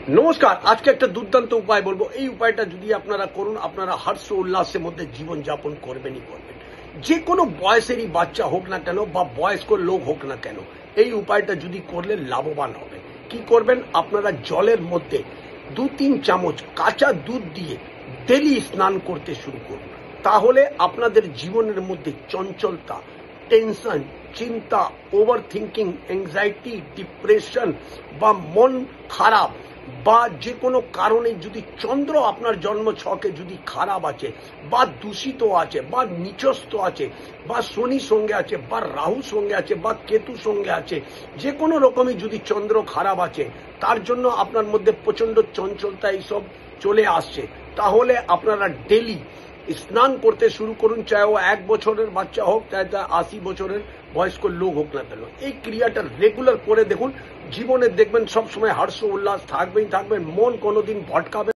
নমস্কার। আজকে একটা দুর্দান্ত উপায় বলবো। এই উপায়টা যদি আপনারা করুন, আপনারা হর্ষ উল্লাসের মধ্যে জীবন যাপন করবেনই করবেন। যে কোনো বয়সেরই বাচ্চা হোক না কেন বা বয়স্ক লোক হোক না কেন, এই উপায়টা যদি করলে লাভবান হবে। কি করবেন? আপনারা জলের মধ্যে 2-3 চামচ কাঁচা দুধ দিয়ে ডেলি স্নান করতে শুরু করুন। তাহলে আপনাদের জীবনের মধ্যে চঞ্চলতা, টেনশন, চিন্তা, ওভার থিঙ্কিং, অ্যাংজাইটি, ডিপ্রেশন বা মন খারাপ বা যে কোনো কারণে যদি চন্দ্র আপনার জন্ম ছকে যদি খারাপ আছে বা দূষিত আছে বা নিচস্ত আছে বা শনি সঙ্গে আছে বা রাহু সঙ্গে আছে বা কেতু সঙ্গে আছে, যে কোনো রকমই যদি চন্দ্র খারাপ আছে, তার জন্য আপনার মধ্যে প্রচন্ড চঞ্চলতা এইসব চলে আসছে, তাহলে আপনারা ডেলি স্নান করতে শুরু করুন। চাहे ও 1 বছরের বাচ্চা হোক, চাहे 80 বছরের বয়স্ক লোক হোক না কেন, এই ক্রিয়াটা রেগুলার করে দেখুন। জীবনে দেখবেন সবসময় হর্ষ উল্লাস থাকবেই থাকবে, মন কোনোদিন ভটকাবে।